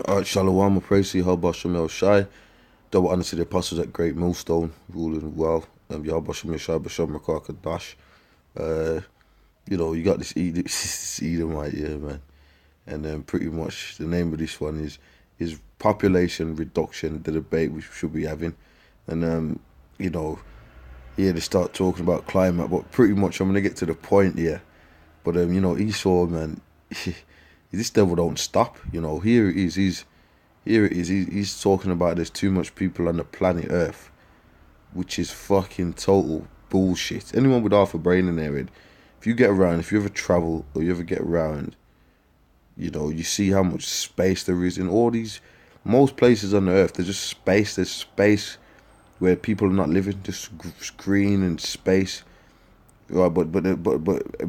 Alright, Shalom, I praise to Yahweh Shem Shai. Double honor to the apostles at GreatMillStone, ruling well. Yahweh Shem Shai, Basham Rakakadash. You got this Edom right here, man. And pretty much the name of this one is population reduction, the debate we should be having. And here they start talking about climate, but pretty much I'm gonna get to the point here. But Esau, man, this devil don't stop. Here it is. He's talking about there's too much people on the planet Earth, which is fucking total bullshit. Anyone with half a brain in their head, if you ever travel or you ever get around, you see how much space there is in most places on the Earth. There's just space. There's space where people are not living, just green and space. Right, but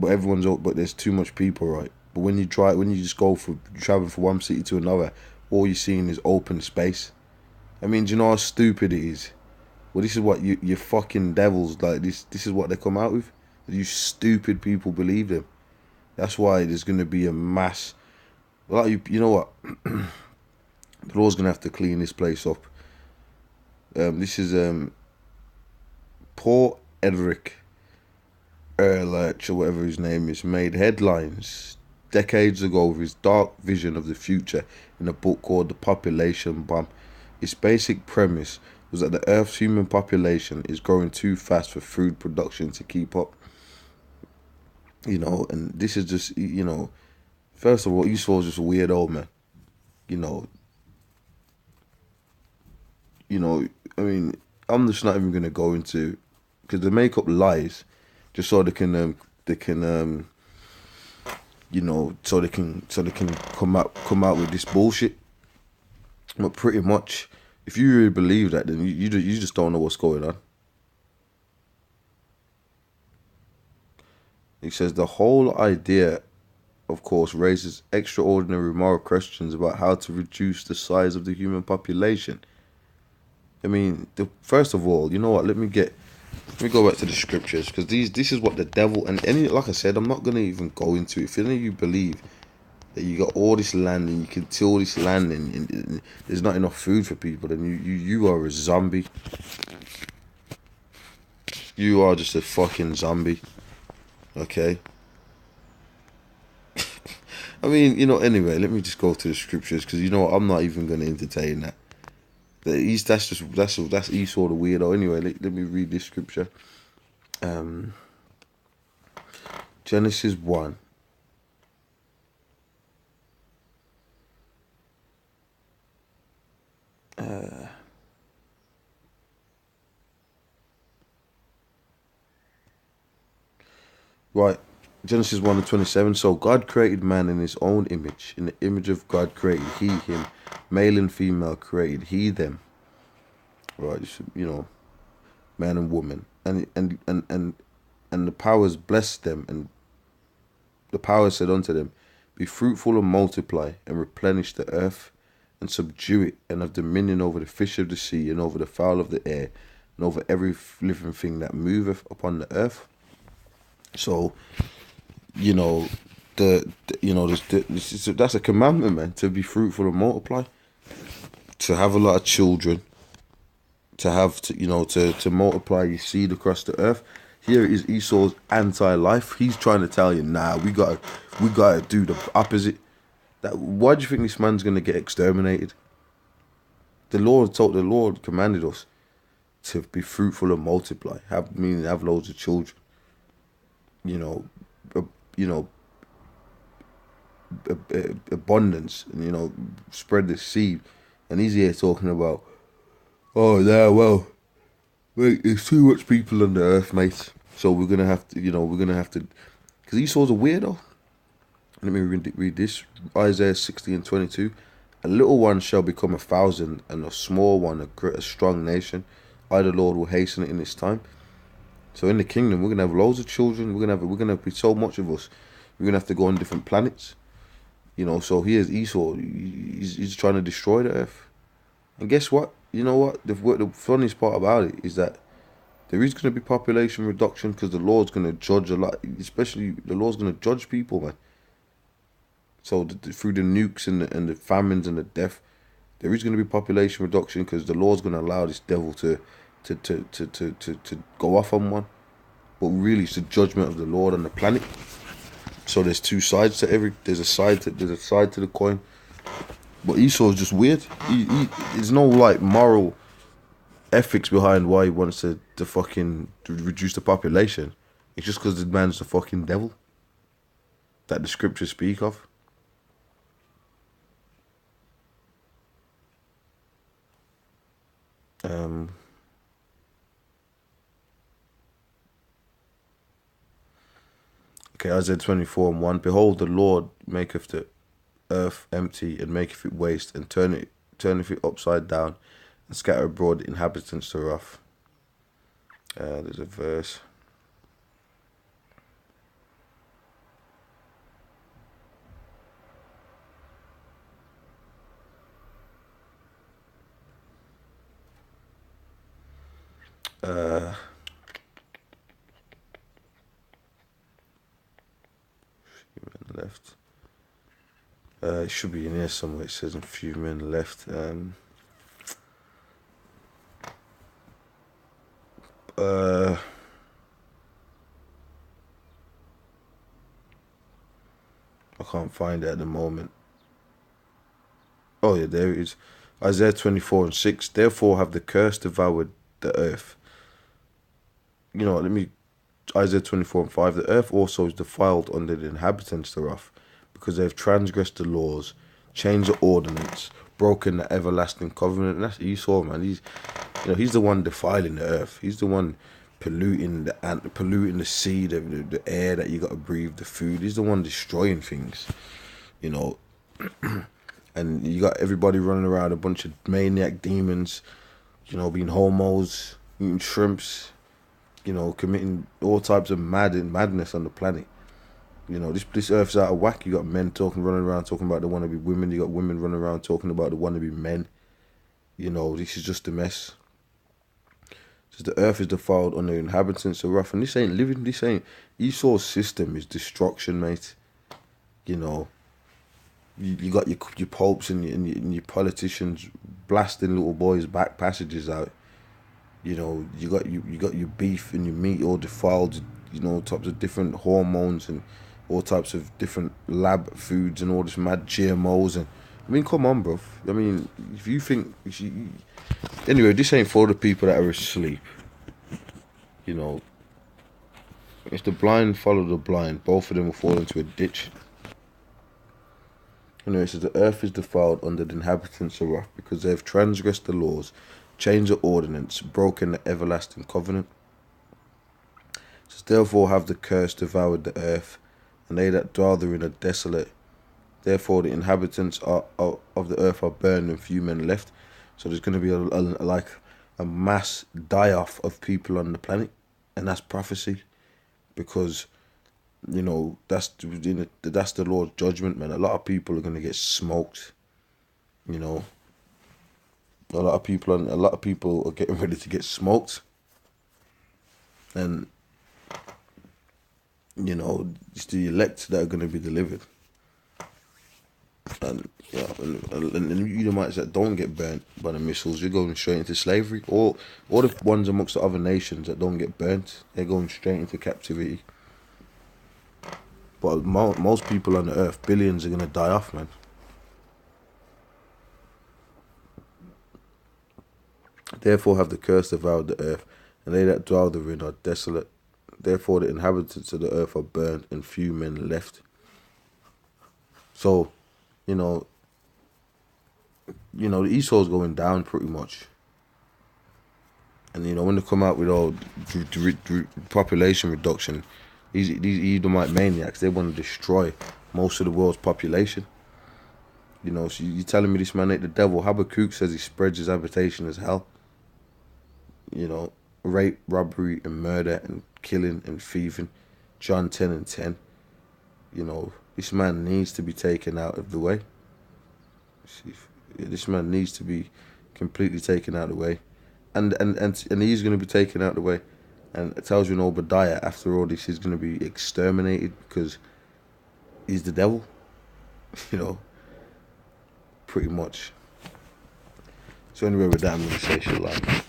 everyone's but there's too much people, right? But when you just travel from one city to another, all you're seeing is open space. I mean, do you know how stupid it is? Well, this is what you fucking devils, like this is what they come out with. You stupid people believe them. That's why there's gonna be a mass. Like you know what? The Lord's gonna have to clean this place up. This is poor Edric Erlich, or whatever his name is, made headlines decades ago with his dark vision of the future in a book called The Population Bomb. Its basic premise was that the Earth's human population is growing too fast for food production to keep up. And this is just, first of all, Esau's just a weird old man. I mean, I'm just not even going to go into, because they make up lies just so they can come out with this bullshit. But pretty much, if you really believe that, then you just don't know what's going on. He says the whole idea, of course, raises extraordinary moral questions about how to reduce the size of the human population. I mean, first of all, you know what? Let me go back to the scriptures, because this is what the devil and like I said, I'm not gonna even go into it. If any of you believe that you got all this land and you can till this land and there's not enough food for people, then you are a zombie. You are just a fucking zombie. Okay. I mean, anyway, let me just go to the scriptures, because I'm not even gonna entertain that. That's Esau the weirdo. Anyway, let me read this scripture. Genesis 1. Right, Genesis 1:27. So God created man in his own image. In the image of God created he him. Male and female created he them. Right, man and woman. And the powers blessed them, and the powers said unto them, be fruitful and multiply, and replenish the earth, and subdue it, and have dominion over the fish of the sea, and over the fowl of the air, and over every living thing that moveth upon the earth. So, that's a commandment, man, to be fruitful and multiply, to have a lot of children, to multiply your seed across the earth. Here is Esau's anti-life. He's trying to tell you, nah, we gotta do the opposite. Why do you think this man's gonna get exterminated? The Lord commanded us to be fruitful and multiply, have loads of children. Abundance, and spread the seed. And he's here talking about, oh yeah, well, there's too much people on the earth, mate. So we're gonna have to, because Esau's a weirdo. Let me read this. Isaiah 60:22. A little one shall become 1,000, and a small one a strong nation. I, the Lord, will hasten it in its time. So in the kingdom, we're gonna have loads of children. We're gonna be so much of us. We're gonna have to go on different planets. So here's Esau. He's trying to destroy the earth. And guess what? You know what? The funniest part about it is that there is going to be population reduction, because the Lord's going to judge a lot. Especially the Lord's going to judge people, man. So through the nukes and the famines and the death, there is going to be population reduction, because the Lord's going to allow this devil to go off on one. But really, it's the judgment of the Lord on the planet. So there's two sides to there's a side to the coin. But Esau is just weird. There's no like moral ethics behind why he wants to fucking reduce the population. It's just because the man's the fucking devil that the scriptures speak of. Okay, Isaiah 24:1. Behold, the Lord maketh the earth empty, and maketh it waste, and turneth it upside down, and scatter abroad the inhabitants thereof. There's a verse. Left. It should be in here somewhere. It says a few men left. I can't find it at the moment. Oh yeah, there it is. Isaiah 24:6. Therefore have the curse devoured the earth. You know, Isaiah 24:5. The earth also is defiled under the inhabitants thereof, because they have transgressed the laws, changed the ordinance, broken the everlasting covenant. And that's Esau, man. He's the one defiling the earth. He's the one polluting the sea, the air that you got to breathe, the food. He's the one destroying things, you know. And you got everybody running around, a bunch of maniac demons, you know, being homos, eating shrimps, you know, committing all types of madness on the planet. You know, this earth's out of whack. You got men running around talking about they want to be women. You got women running around talking about they want to be men. You know, this is just a mess. So the earth is defiled under the inhabitants thereof, and this ain't living. This ain't Esau's system is destruction, mate. You know, you got your popes and your politicians blasting little boys' back passages out. You know, you got your beef and your meat all defiled. You know, types of different hormones and all types of different lab foods and all this mad GMOs. And I mean, come on, bro. I mean, if you think anyway, this ain't for the people that are asleep. You know, if the blind follow the blind, both of them will fall into a ditch. Anyway, it says the earth is defiled under the inhabitants thereof, because they have transgressed the laws, changed the ordinance, broken the everlasting covenant. It says, therefore have the curse devoured the earth, and they that dwell therein are desolate. Therefore the inhabitants of the earth are burned, and few men left. So there's going to be a mass die-off of people on the planet, and that's prophecy, because, you know, that's the Lord's judgment, man. A lot of people are going to get smoked, you know. A lot of people are getting ready to get smoked, and, you know, it's the elect that are going to be delivered. And yeah, and you might say don't get burnt by the missiles. You're going straight into slavery. Or the ones amongst the other nations that don't get burnt, they're going straight into captivity. But most people on the earth, billions, are gonna die off, man. Therefore have the curse devoured the earth, and they that dwell therein are desolate. Therefore the inhabitants of the earth are burnt, and few men left. So, you know, Esau's going down pretty much. And, you know, when they come out with all population reduction, these Edomite maniacs, they want to destroy most of the world's population. You know, so you're telling me this man ain't the devil? Habakkuk says he spreads his habitation as hell. You know, rape, robbery, and murder, and killing, and thieving. John 10:10. You know, this man needs to be taken out of the way. This man needs to be completely taken out of the way. And he's going to be taken out of the way. And it tells you in Obadiah, after all this, he's going to be exterminated because he's the devil. you know, pretty much. So anyway, with that, I'm going to say shalom.